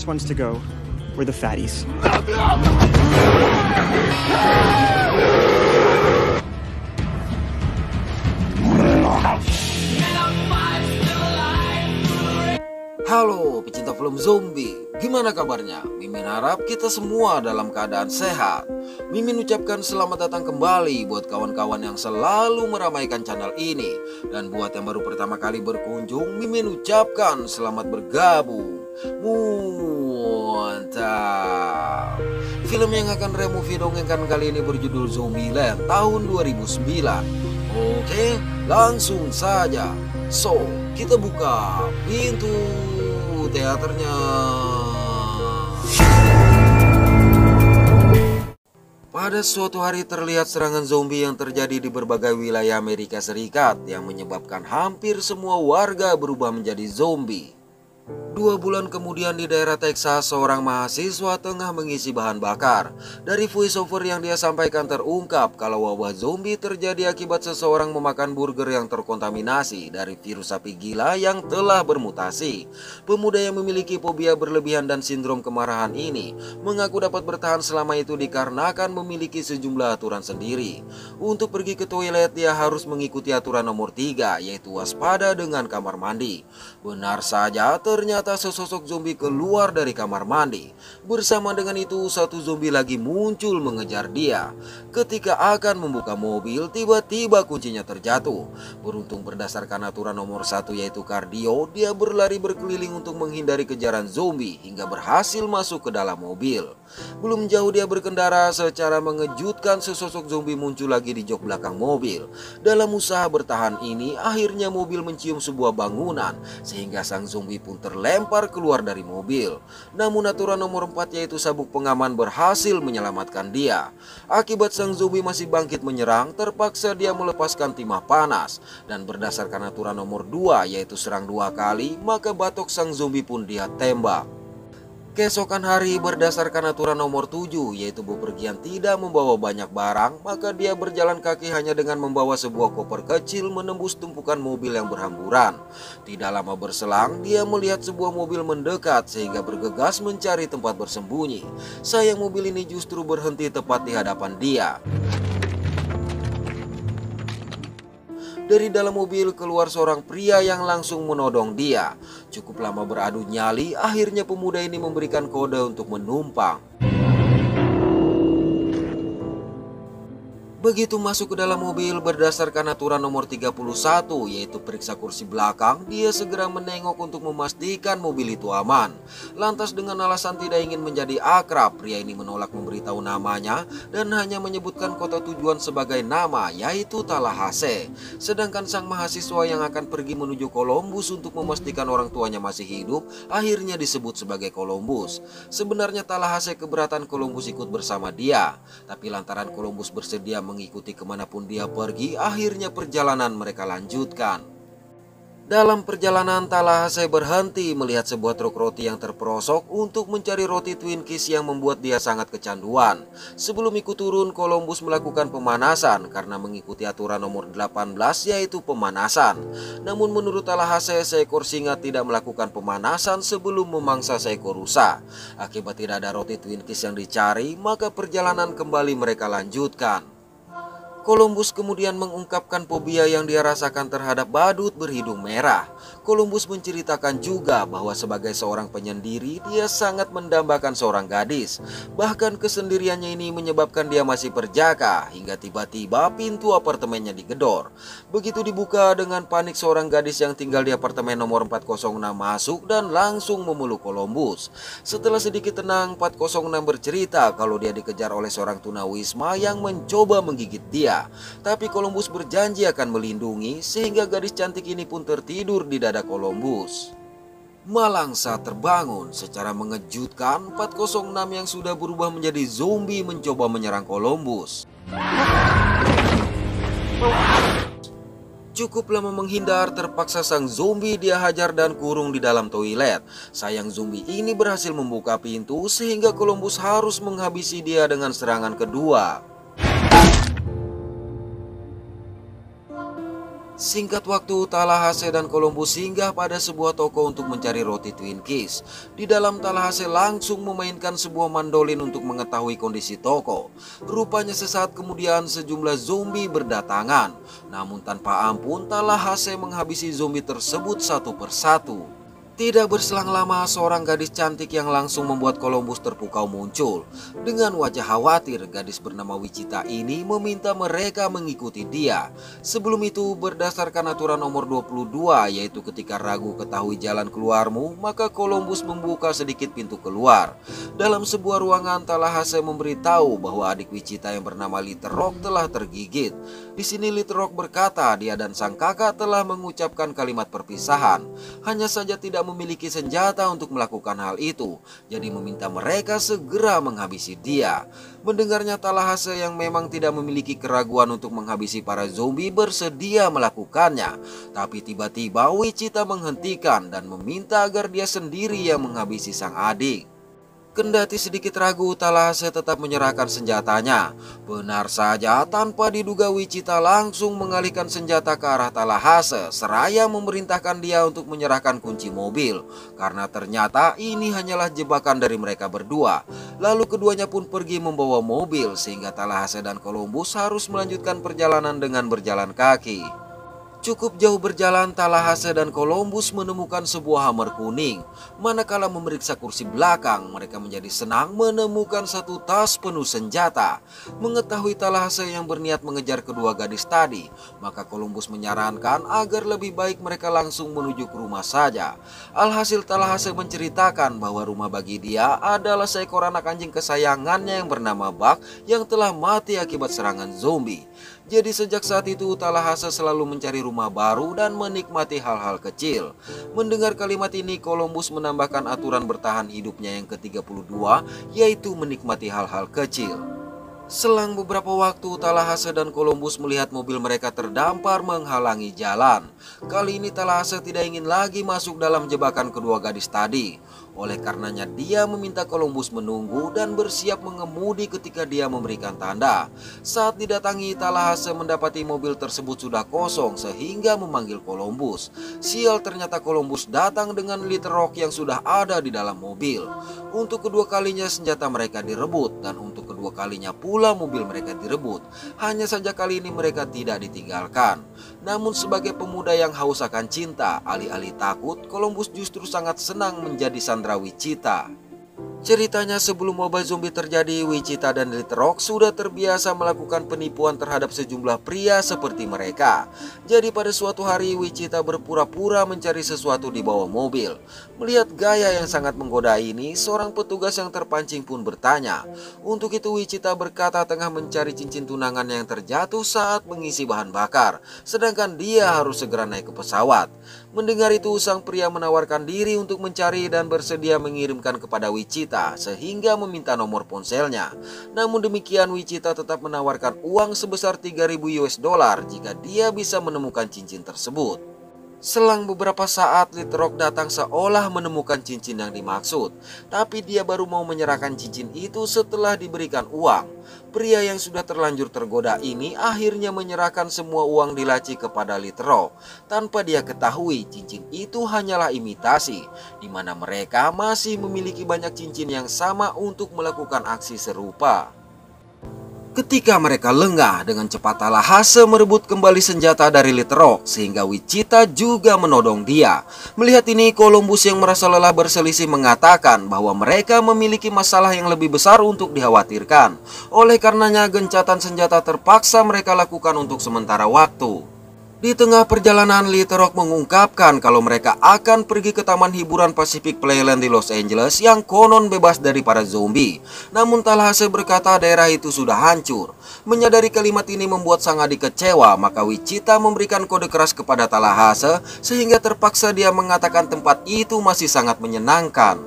ones to go were the fatties. Halo pecinta film zombie, gimana kabarnya? Mimin harap kita semua dalam keadaan sehat. Mimin ucapkan selamat datang kembali buat kawan-kawan yang selalu meramaikan channel ini. Dan buat yang baru pertama kali berkunjung, Mimin ucapkan selamat bergabung. Mantap. Film yang akan Removie dongengkan kali ini berjudul Zombieland tahun 2009. Oke, langsung saja. So, kita buka pintu teaternya. Pada suatu hari terlihat serangan zombie yang terjadi di berbagai wilayah Amerika Serikat yang menyebabkan hampir semua warga berubah menjadi zombie. 2 bulan kemudian di daerah Texas, seorang mahasiswa tengah mengisi bahan bakar. Dari voiceover yang dia sampaikan terungkap kalau wabah zombie terjadi akibat seseorang memakan burger yang terkontaminasi dari virus sapi gila yang telah bermutasi. Pemuda yang memiliki fobia berlebihan dan sindrom kemarahan ini mengaku dapat bertahan selama itu dikarenakan memiliki sejumlah aturan sendiri. Untuk pergi ke toilet dia harus mengikuti aturan nomor 3, yaitu waspada dengan kamar mandi. Benar saja, ternyata sesosok zombie keluar dari kamar mandi. Bersama dengan itu, satu zombie lagi muncul mengejar dia. Ketika akan membuka mobil, tiba-tiba kuncinya terjatuh. Beruntung berdasarkan aturan nomor 1 yaitu kardio, dia berlari berkeliling untuk menghindari kejaran zombie hingga berhasil masuk ke dalam mobil. Belum jauh dia berkendara, secara mengejutkan sesosok zombie muncul lagi di jok belakang mobil. Dalam usaha bertahan ini, akhirnya mobil mencium sebuah bangunan sehingga sang zombie pun terlempar keluar dari mobil. Namun aturan nomor 4 yaitu sabuk pengaman berhasil menyelamatkan dia. Akibat sang zombie masih bangkit menyerang, terpaksa dia melepaskan timah panas. Dan berdasarkan aturan nomor 2 yaitu serang 2 kali, maka batok sang zombie pun dia tembak. Keesokan hari berdasarkan aturan nomor 7 yaitu bepergian tidak membawa banyak barang, maka dia berjalan kaki hanya dengan membawa sebuah koper kecil menembus tumpukan mobil yang berhamburan. Tidak lama berselang dia melihat sebuah mobil mendekat sehingga bergegas mencari tempat bersembunyi. Sayang mobil ini justru berhenti tepat di hadapan dia. Dari dalam mobil keluar seorang pria yang langsung menodong dia. Cukup lama beradu nyali, akhirnya pemuda ini memberikan kode untuk menumpang. Begitu masuk ke dalam mobil, berdasarkan aturan nomor 31 yaitu periksa kursi belakang, dia segera menengok untuk memastikan mobil itu aman. Lantas dengan alasan tidak ingin menjadi akrab, pria ini menolak memberitahu namanya dan hanya menyebutkan kota tujuan sebagai nama yaitu Tallahassee. Sedangkan sang mahasiswa yang akan pergi menuju Columbus untuk memastikan orang tuanya masih hidup akhirnya disebut sebagai Columbus. Sebenarnya Tallahassee keberatan Columbus ikut bersama dia, tapi lantaran Columbus bersedia mengikuti kemanapun dia pergi, akhirnya perjalanan mereka lanjutkan. Dalam perjalanan, Tallahassee berhenti melihat sebuah truk roti yang terperosok untuk mencari roti Twinkies yang membuat dia sangat kecanduan. Sebelum ikut turun, Columbus melakukan pemanasan karena mengikuti aturan nomor 18 yaitu pemanasan. Namun menurut Tallahassee, seekor singa tidak melakukan pemanasan sebelum memangsa seekor rusa. Akibat tidak ada roti Twinkies yang dicari, maka perjalanan kembali mereka lanjutkan. Columbus kemudian mengungkapkan fobia yang dia rasakan terhadap badut berhidung merah. Columbus menceritakan juga bahwa sebagai seorang penyendiri, dia sangat mendambakan seorang gadis. Bahkan kesendiriannya ini menyebabkan dia masih perjaka hingga tiba-tiba pintu apartemennya digedor. Begitu dibuka, dengan panik seorang gadis yang tinggal di apartemen nomor 406 masuk dan langsung memeluk Columbus. Setelah sedikit tenang, 406 bercerita kalau dia dikejar oleh seorang tunawisma yang mencoba menggigit dia. Tapi Columbus berjanji akan melindungi sehingga gadis cantik ini pun tertidur di dada Columbus. Malang saat terbangun, secara mengejutkan 406 yang sudah berubah menjadi zombie mencoba menyerang Columbus. Cukup lama menghindar, terpaksa sang zombie dia hajar dan kurung di dalam toilet. Sayang zombie ini berhasil membuka pintu sehingga Columbus harus menghabisi dia dengan serangan kedua. Singkat waktu, Talahase dan Columbus singgah pada sebuah toko untuk mencari roti Twinkies. Di dalam, Talahase langsung memainkan sebuah mandolin untuk mengetahui kondisi toko. Rupanya sesaat kemudian sejumlah zombie berdatangan. Namun tanpa ampun, Talahase menghabisi zombie tersebut satu persatu. Tidak berselang lama, seorang gadis cantik yang langsung membuat Columbus terpukau muncul. Dengan wajah khawatir, gadis bernama Wichita ini meminta mereka mengikuti dia. Sebelum itu, berdasarkan aturan nomor 22, yaitu ketika ragu ketahui jalan keluarmu, maka Columbus membuka sedikit pintu keluar. Dalam sebuah ruangan, Talahase memberitahu bahwa adik Wichita yang bernama Little Rock telah tergigit. Di sini Little Rock berkata dia dan sang kakak telah mengucapkan kalimat perpisahan. Hanya saja tidak memiliki senjata untuk melakukan hal itu, jadi meminta mereka segera menghabisi dia. Mendengarnya, Talahase yang memang tidak memiliki keraguan untuk menghabisi para zombie bersedia melakukannya. Tapi tiba-tiba Wichita menghentikan dan meminta agar dia sendiri yang menghabisi sang adik. Kendati sedikit ragu, Talahase tetap menyerahkan senjatanya. Benar saja, tanpa diduga Wichita langsung mengalihkan senjata ke arah Talahase, seraya memerintahkan dia untuk menyerahkan kunci mobil. Karena ternyata ini hanyalah jebakan dari mereka berdua. Lalu keduanya pun pergi membawa mobil, sehingga Talahase dan Columbus harus melanjutkan perjalanan dengan berjalan kaki. Cukup jauh berjalan, Talahase dan Columbus menemukan sebuah Hummer kuning. Manakala memeriksa kursi belakang, mereka menjadi senang menemukan satu tas penuh senjata. Mengetahui Talahase yang berniat mengejar kedua gadis tadi, maka Columbus menyarankan agar lebih baik mereka langsung menuju ke rumah saja. Alhasil, Talahase menceritakan bahwa rumah bagi dia adalah seekor anak anjing kesayangannya yang bernama Buck yang telah mati akibat serangan zombie. Jadi sejak saat itu Talahase selalu mencari rumah baru dan menikmati hal-hal kecil. Mendengar kalimat ini, Columbus menambahkan aturan bertahan hidupnya yang ke-32, yaitu menikmati hal-hal kecil. Selang beberapa waktu, Talahase dan Columbus melihat mobil mereka terdampar menghalangi jalan. Kali ini Talahase tidak ingin lagi masuk dalam jebakan kedua gadis tadi. Oleh karenanya dia meminta Columbus menunggu dan bersiap mengemudi ketika dia memberikan tanda. Saat didatangi, Talahase mendapati mobil tersebut sudah kosong sehingga memanggil Columbus. Sial, ternyata Columbus datang dengan Little Rock yang sudah ada di dalam mobil. Untuk kedua kalinya senjata mereka direbut dan untuk kedua kalinya pula mobil mereka direbut. Hanya saja kali ini mereka tidak ditinggalkan. Namun sebagai pemuda yang haus akan cinta, alih-alih takut, Columbus justru sangat senang menjadi sandera Wichita. Ceritanya, sebelum wabah zombie terjadi, Wichita dan Little Rock sudah terbiasa melakukan penipuan terhadap sejumlah pria seperti mereka. Jadi pada suatu hari Wichita berpura-pura mencari sesuatu di bawah mobil. Melihat gaya yang sangat menggoda ini, seorang petugas yang terpancing pun bertanya. Untuk itu Wichita berkata tengah mencari cincin tunangan yang terjatuh saat mengisi bahan bakar, sedangkan dia harus segera naik ke pesawat. Mendengar itu, sang pria menawarkan diri untuk mencari dan bersedia mengirimkan kepada Wichita sehingga meminta nomor ponselnya. Namun demikian, Wichita tetap menawarkan uang sebesar 3.000 US dollar jika dia bisa menemukan cincin tersebut. Selang beberapa saat, Little Rock datang seolah menemukan cincin yang dimaksud. Tapi dia baru mau menyerahkan cincin itu setelah diberikan uang. Pria yang sudah terlanjur tergoda ini akhirnya menyerahkan semua uang di laci kepada Little Rock. Tanpa dia ketahui, cincin itu hanyalah imitasi, di mana mereka masih memiliki banyak cincin yang sama untuk melakukan aksi serupa. Ketika mereka lengah, dengan cepat Talahase merebut kembali senjata dari Little Rock sehingga Wichita juga menodong dia. Melihat ini, Columbus yang merasa lelah berselisih mengatakan bahwa mereka memiliki masalah yang lebih besar untuk dikhawatirkan. Oleh karenanya, gencatan senjata terpaksa mereka lakukan untuk sementara waktu. Di tengah perjalanan, Little Rock mengungkapkan kalau mereka akan pergi ke taman hiburan Pacific Playland di Los Angeles yang konon bebas dari para zombie. Namun Talahase berkata daerah itu sudah hancur. Menyadari kalimat ini membuat sang adik kecewa, maka Wichita memberikan kode keras kepada Talahase sehingga terpaksa dia mengatakan tempat itu masih sangat menyenangkan.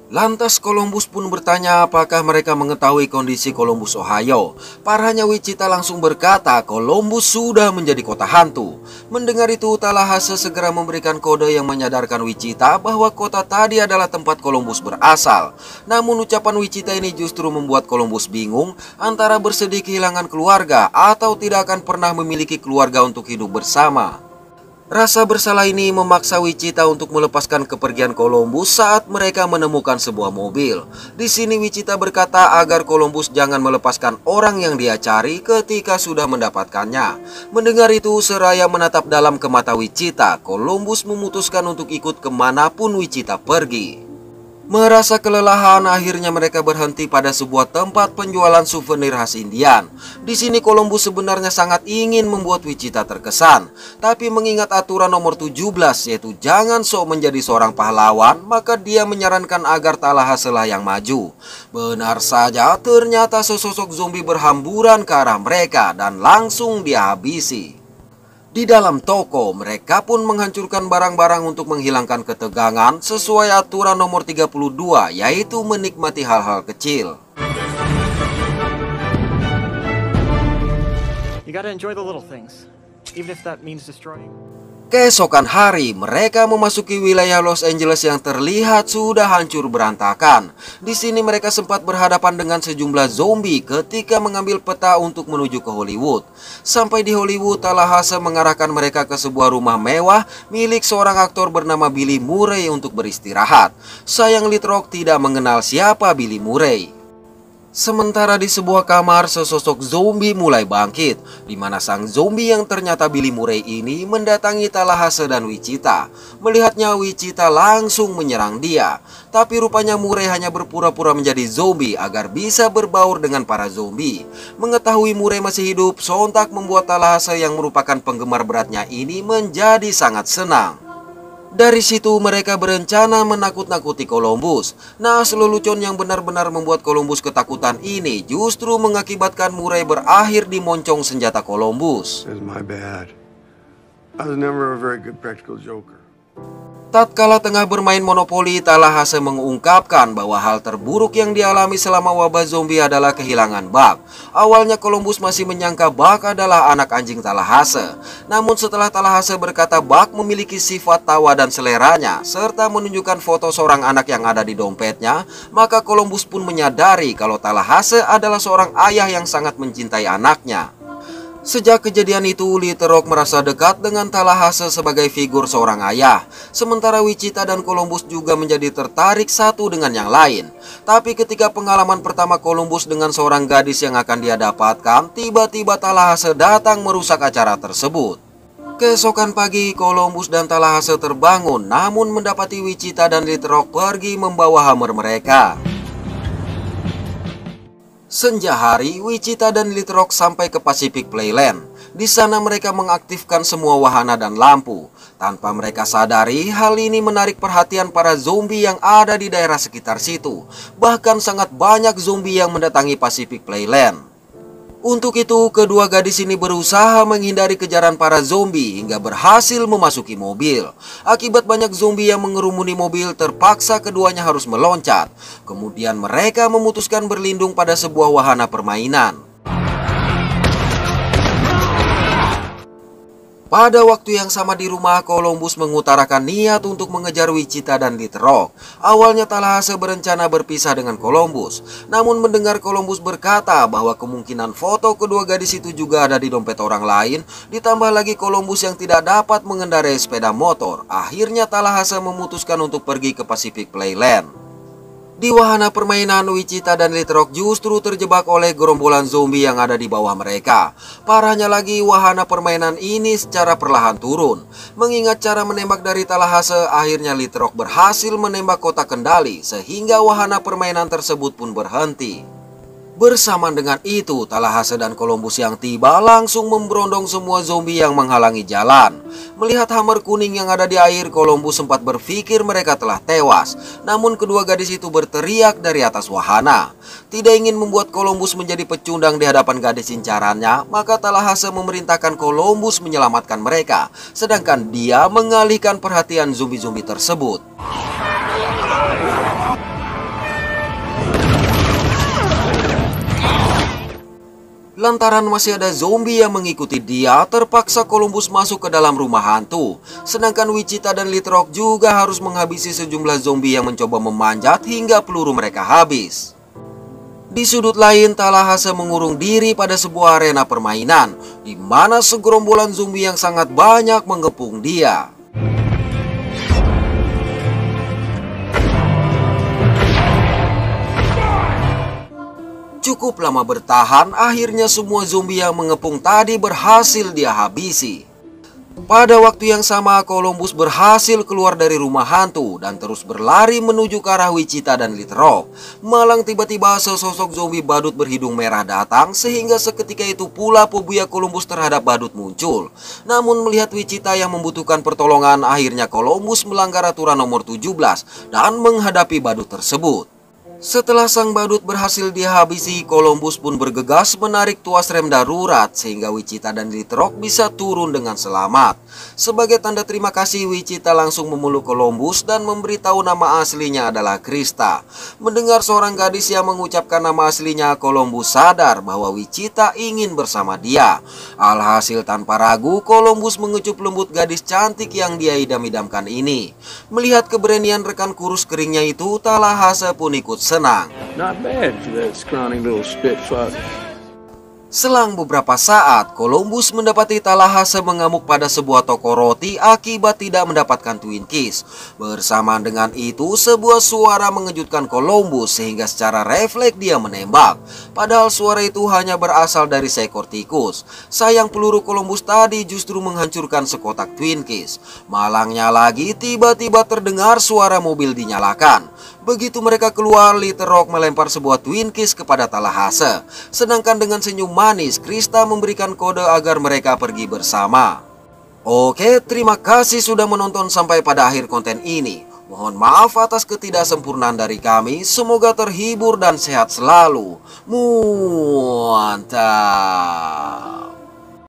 Lantas Columbus pun bertanya apakah mereka mengetahui kondisi Columbus, Ohio. Parahnya Wichita langsung berkata Columbus sudah menjadi kota hantu. Mendengar itu, Tallahassee segera memberikan kode yang menyadarkan Wichita bahwa kota tadi adalah tempat Columbus berasal. Namun ucapan Wichita ini justru membuat Columbus bingung antara bersedih kehilangan keluarga atau tidak akan pernah memiliki keluarga untuk hidup bersama. Rasa bersalah ini memaksa Wichita untuk melepaskan kepergian Columbus saat mereka menemukan sebuah mobil. Di sini Wichita berkata agar Columbus jangan melepaskan orang yang dia cari ketika sudah mendapatkannya. Mendengar itu, seraya menatap dalam ke mata Wichita, Columbus memutuskan untuk ikut kemanapun Wichita pergi. Merasa kelelahan, akhirnya mereka berhenti pada sebuah tempat penjualan souvenir khas Indian. Di sini Columbus sebenarnya sangat ingin membuat Wichita terkesan, tapi mengingat aturan nomor 17 yaitu jangan sok menjadi seorang pahlawan, maka dia menyarankan agar Tallahassee lah yang maju. Benar saja, ternyata sesosok zombie berhamburan ke arah mereka dan langsung dihabisi. Di dalam toko, mereka pun menghancurkan barang-barang untuk menghilangkan ketegangan sesuai aturan nomor 32, yaitu menikmati hal-hal kecil. You gotta enjoy the little things, even if that means destroying. Keesokan hari, mereka memasuki wilayah Los Angeles yang terlihat sudah hancur berantakan. Di sini mereka sempat berhadapan dengan sejumlah zombie ketika mengambil peta untuk menuju ke Hollywood. Sampai di Hollywood, Tallahassee mengarahkan mereka ke sebuah rumah mewah milik seorang aktor bernama Billy Murray untuk beristirahat. Sayang Little Rock tidak mengenal siapa Billy Murray. Sementara di sebuah kamar, sesosok zombie mulai bangkit, di mana sang zombie yang ternyata Billy Murray ini mendatangi Tallahassee dan Wichita. Melihatnya, Wichita langsung menyerang dia. Tapi rupanya Murray hanya berpura-pura menjadi zombie agar bisa berbaur dengan para zombie. Mengetahui Murray masih hidup, sontak membuat Tallahassee yang merupakan penggemar beratnya ini menjadi sangat senang. Dari situ mereka berencana menakut-nakuti Columbus. Nah, lelucon yang benar-benar membuat Columbus ketakutan ini justru mengakibatkan Murray berakhir di moncong senjata Columbus. That's my bad. I was never a very good practical joker. Tatkala tengah bermain monopoli, Tallahassee mengungkapkan bahwa hal terburuk yang dialami selama wabah zombie adalah kehilangan Buck. Awalnya Columbus masih menyangka Buck adalah anak anjing Tallahassee. Namun setelah Tallahassee berkata Buck memiliki sifat tawa dan seleranya, serta menunjukkan foto seorang anak yang ada di dompetnya, maka Columbus pun menyadari kalau Tallahassee adalah seorang ayah yang sangat mencintai anaknya. Sejak kejadian itu, Little Rock merasa dekat dengan Tallahassee sebagai figur seorang ayah. Sementara Wichita dan Columbus juga menjadi tertarik satu dengan yang lain. Tapi ketika pengalaman pertama Columbus dengan seorang gadis yang akan dia dapatkan, tiba-tiba Tallahassee datang merusak acara tersebut. Keesokan pagi, Columbus dan Tallahassee terbangun, namun mendapati Wichita dan Little Rock pergi membawa hammer mereka. Senja hari, Wichita dan Little Rock sampai ke Pacific Playland. Di sana mereka mengaktifkan semua wahana dan lampu. Tanpa mereka sadari, hal ini menarik perhatian para zombie yang ada di daerah sekitar situ. Bahkan sangat banyak zombie yang mendatangi Pacific Playland. Untuk itu, kedua gadis ini berusaha menghindari kejaran para zombie hingga berhasil memasuki mobil. Akibat banyak zombie yang mengerumuni mobil, terpaksa keduanya harus meloncat. Kemudian mereka memutuskan berlindung pada sebuah wahana permainan. Pada waktu yang sama di rumah, Columbus mengutarakan niat untuk mengejar Wichita dan Little Rock. Awalnya Tallahassee berencana berpisah dengan Columbus. Namun mendengar Columbus berkata bahwa kemungkinan foto kedua gadis itu juga ada di dompet orang lain, ditambah lagi Columbus yang tidak dapat mengendarai sepeda motor, akhirnya Tallahassee memutuskan untuk pergi ke Pacific Playland. Di wahana permainan, Wichita dan Little Rock justru terjebak oleh gerombolan zombie yang ada di bawah mereka. Parahnya lagi, wahana permainan ini secara perlahan turun. Mengingat cara menembak dari Tallahassee, akhirnya Little Rock berhasil menembak kotak kendali, sehingga wahana permainan tersebut pun berhenti. Bersamaan dengan itu, Tallahassee dan Columbus yang tiba langsung memberondong semua zombie yang menghalangi jalan. Melihat hammer kuning yang ada di air, Columbus sempat berpikir mereka telah tewas. Namun kedua gadis itu berteriak dari atas wahana. Tidak ingin membuat Columbus menjadi pecundang di hadapan gadis incarannya, maka Tallahassee memerintahkan Columbus menyelamatkan mereka, sedangkan dia mengalihkan perhatian zombie-zombie tersebut. Lantaran masih ada zombie yang mengikuti dia, terpaksa Columbus masuk ke dalam rumah hantu. Sedangkan Wichita dan Little Rock juga harus menghabisi sejumlah zombie yang mencoba memanjat hingga peluru mereka habis. Di sudut lain, Tallahassee mengurung diri pada sebuah arena permainan, di mana segerombolan zombie yang sangat banyak mengepung dia. Cukup lama bertahan, akhirnya semua zombie yang mengepung tadi berhasil dia habisi. Pada waktu yang sama, Columbus berhasil keluar dari rumah hantu dan terus berlari menuju ke arah Wichita dan Little Rock. Malang tiba-tiba sesosok zombie badut berhidung merah datang, sehingga seketika itu pula fobia Columbus terhadap badut muncul. Namun melihat Wichita yang membutuhkan pertolongan, akhirnya Columbus melanggar aturan nomor 17 dan menghadapi badut tersebut. Setelah sang badut berhasil dihabisi, Columbus pun bergegas menarik tuas rem darurat sehingga Wichita dan Little Rock bisa turun dengan selamat. Sebagai tanda terima kasih, Wichita langsung memeluk Columbus dan memberitahu nama aslinya adalah Krista. Mendengar seorang gadis yang mengucapkan nama aslinya, Columbus sadar bahwa Wichita ingin bersama dia. Alhasil tanpa ragu, Columbus mengecup lembut gadis cantik yang dia idam-idamkan ini. Melihat keberanian rekan kurus keringnya itu, Tallahassee pun ikut senang. Not bad for that scrawny little spitfuck. Selang beberapa saat, Columbus mendapati Tallahassee mengamuk pada sebuah toko roti akibat tidak mendapatkan Twinkies. Bersamaan dengan itu, sebuah suara mengejutkan Columbus sehingga secara refleks dia menembak. Padahal suara itu hanya berasal dari seekor tikus. Sayang peluru Columbus tadi justru menghancurkan sekotak Twinkies. Malangnya lagi, tiba-tiba terdengar suara mobil dinyalakan. Begitu mereka keluar, Little Rock melempar sebuah Twinkies kepada Tallahassee. Sedangkan dengan senyum manis, Krista memberikan kode agar mereka pergi bersama. Oke, terima kasih sudah menonton sampai pada akhir konten ini. Mohon maaf atas ketidaksempurnaan dari kami. Semoga terhibur dan sehat selalu. Mantap.